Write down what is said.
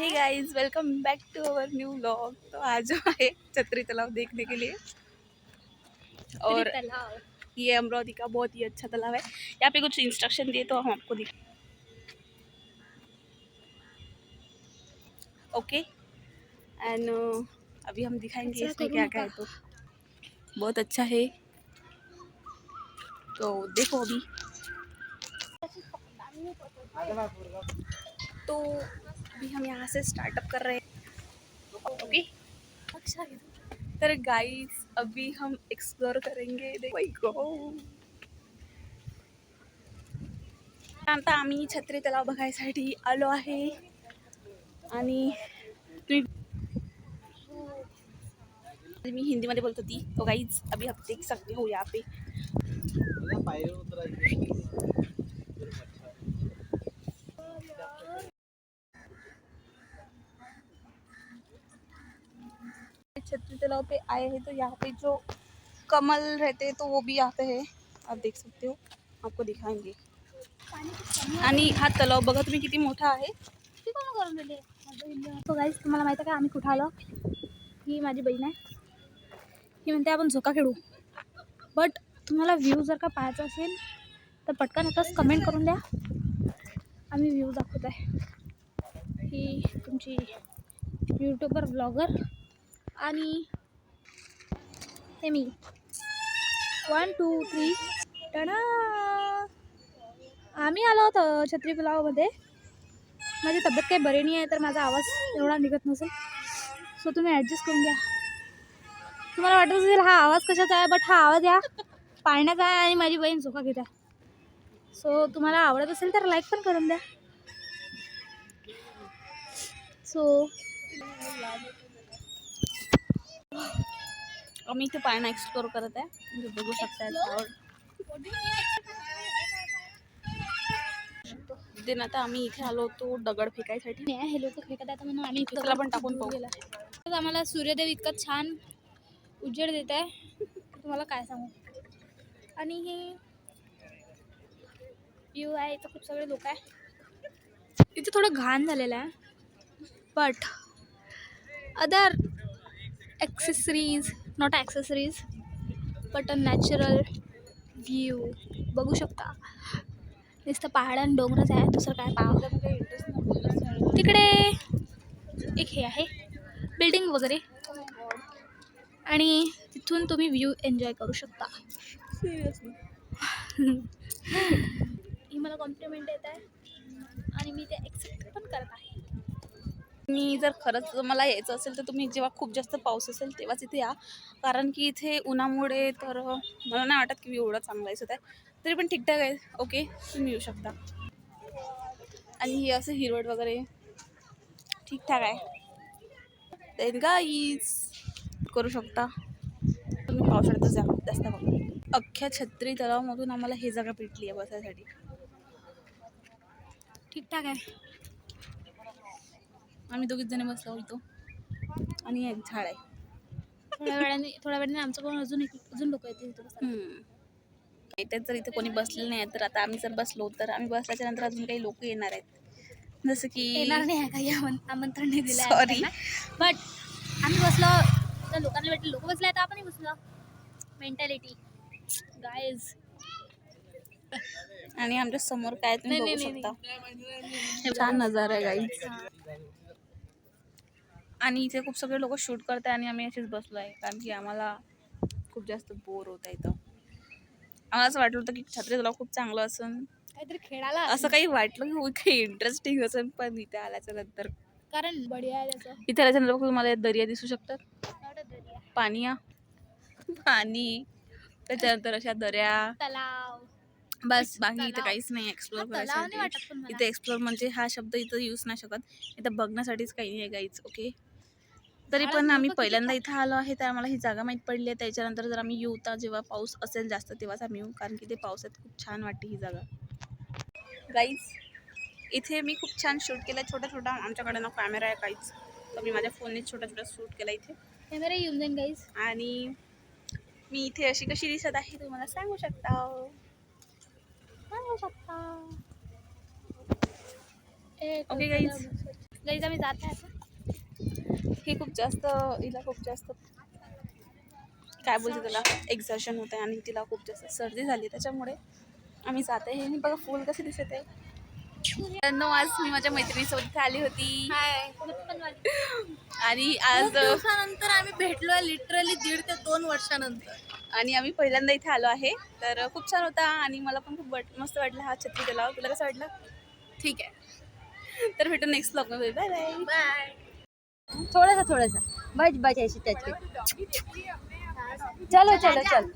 हे guys, welcome back to our new vlog. तो आज है छतरी तालाब देखने के लिए। और ये अमरावती का बहुत ही अच्छा तालाब है। यहाँ पे कुछ इंस्ट्रक्शन दिए तो हम आपको दिखा। ओके एंड अभी हम दिखाएंगे इसमें क्या क्या है। तो बहुत अच्छा है, तो देखो अभी। तो अभी हम यहाँ से स्टार्टअप कर रहे हैं। ओके तर गाइस, अभी हम एक्सप्लोर करेंगे। आता आम्ही छत्री तलाव बघायसाठी आलो आहे आणि मी हिंदी मध्ये बोलत होती। तो गाइस अभी आप देख सकते हो यहाँ पे छत्री तालाब पे आए हैं। तो यहाँ पे जो कमल रहते हैं तो वो भी यहाँ पे है, आप देख सकते हो। आपको दिखाएंगे। आणि हा तलाव बघा तुम्ही किती मोठा आहे। तो गाईज तुम्हाला माहिती आहे का आम्ही कुठं आलो? ही माझी बहीण आहे, ही म्हणते आपण झोका खेळू। बट तुम्हाला व्ह्यू जर का पाहायचा असेल तर पटकन आताच कमेंट करून द्या, आम्ही व्ह्यू दाखवत आहे। ही तुमची यूट्यूबर ब्लॉगर आणि हे मी 1 2 3 टाडा आम्ही आलो होतो छत्री तलावामध्ये। माझी तब्येत काही बरी नाही आहे तर माझा आवाज एवढा निघत नसेल, सो तुम्ही ॲडजस्ट करून घ्या। तुम्हाला वाटत असेल हा आवाज कशाचा आहे, बट हा आवाज या पाळण्याचा आहे आणि माझी बहीण झोका घेत आहे। सो तुम्हाला आवडत असेल तर लाईक पण करून द्या। सो आम्ही इथे पाळणा एक्सप्लोर करत आहे, म्हणजे बघू शकता। दिन आता आम्ही इथे आलो होतो दगड फेकायसाठी। हे लोक फेकत आहेत म्हणून आम्ही दुसरा पण टाकून पाहू। तर आम्हाला सूर्यदेव इतका छान उजेड देत आहे, तुम्हाला काय सांगू। आणि हे व्ह्यू आहे, इथं खूप सगळे लोक आहे। इथे थोडं घाण झालेलं आहे, but other accessories not accessories but a natural view बघू शकता। नुसतं पहाड आणि डोंगरच आहे, दुसरं काय पाहावं। तिकडे एक हे आहे बिल्डिंग वगैरे, आणि तिथून तुम्ही व्ह्यू एन्जॉय करू शकता। ही मला कॉम्प्लिमेंट देत आहे आणि मी ते एक्सेप्ट पण करत आहे। मी जर खरंच मला यायचं असेल तर तुम्ही जेव्हा खूप जास्त पाऊस असेल तेव्हाच इथे या, कारण की इथे उन्हामुळे तर मला नाही वाटत की एवढं चांगलं दिसत आहे। तरी पण ठीकठाक आहे, ओके तुम्ही येऊ शकता। आणि हे असं हिरवळ वगैरे ठीकठाक आहे। गाईज करू शकता तुम्ही पावसाळ्यातच जा जास्त बघा। अख्ख्या छत्री तलावामधून आम्हाला हे जागा भेटली आहे बसायसाठी, ठीकठाक आहे। आम्ही दोघीच जणी बसलो इथं आणि एक झाड आहे। थोड्या वेळाने आमचं पण अजून लोक येतील इथे। इथे जर इथे कोणी बसलेलं नाही तर आता आम्ही जर बसलो तर आम्ही बसल्याच्या नंतर अजून काही लोक येणार आहेत, जसं की येणार नाही आहे काही आमंत्रण नाही दिलं सॉरी, बट आम्ही बसलो तर लोकांना भेटले, लोक बसले तर आपणही बसलो। Mentality guys. आणि आमच्या समोर काय तुम्ही बघू शकता, छान नजारा आहे गाईज। आणि इथे खूप सगळे लोक शूट करत आहे आणि आम्ही असेच बसलो आहे, कारण की आम्हाला खूप जास्त बोर होत आहे। इथं आम्हाला असं वाटलं होतं की छत्री तलाव खूप चांगलं असेल, काहीतरी खेळायला असं काही वाटलं की काही इंटरेस्टिंग असेल, पण इथे आल्याच्या नंतर कारण बढिया आहे त्याचं। इथे आल्याच्या नंतर तुम्हाला दर्या दिसू शकतात, पाणी त्याच्यानंतर अशा दर्या, तलाव, बस बाकी इथे काहीच नाही एक्सप्लोर करायसाठी। इथे एक्सप्लोर म्हणजे हा शब्द इथं यूज नाही शकत, इथं बघण्यासाठीच काही नाही आहे गाईज, ओके। तरी पण आम्ही पहिल्यांदा इथं आलो आहे तर आम्हाला ही जागा माहीत पडली आहे। त्याच्यानंतर जर आम्ही येऊ तर जेव्हा पाऊस असेल जास्त तेव्हाच आम्ही येऊ, कारण की ते पावसात खूप छान वाटते ही जागा गाईज। इथे मी खूप छान शूट केलं, छोटा छोटा। आमच्याकडे ना कॅमेरा आहे काहीच, तर मी माझ्या फोनने छोटा छोटा शूट केला इथे। कॅमेरा येऊन जाईन गाईज। आणि मी इथे अशी कशी दिसत आहे तुम्हाला सांगू शकता, ओके गाईज। गाईज आम्ही जात आहे आता. ही खूप जास्त हिला खूप जास्त काय बोलते त्याला एक्झर्शन होत आहे आणि तिला खूप जास्त सर्दी झाली त्याच्यामुळे आम्ही जात आहे. हे बघा फुल कसे दिसत आहे. आज मी माझ्या मैत्रिणीसोबत इथे आली होती आणि आज दिवसानंतर आम्ही भेटलोय लिटरली 1.5 ते 2 वर्षानंतर. आणि आम्ही पहिल्यांदा इथे आलो आहे. तर खूप छान होता आणि मला पण खूप मस्त वाटलं हा छत्री तलाव. तुला कसं वाटलं? ठीक आहे. तर भेटू नेक्स्ट ब्लॉगमध्ये. Bye bye. बाय. थोड़ा सा बच ऐसी टच के. चलो चलो चल.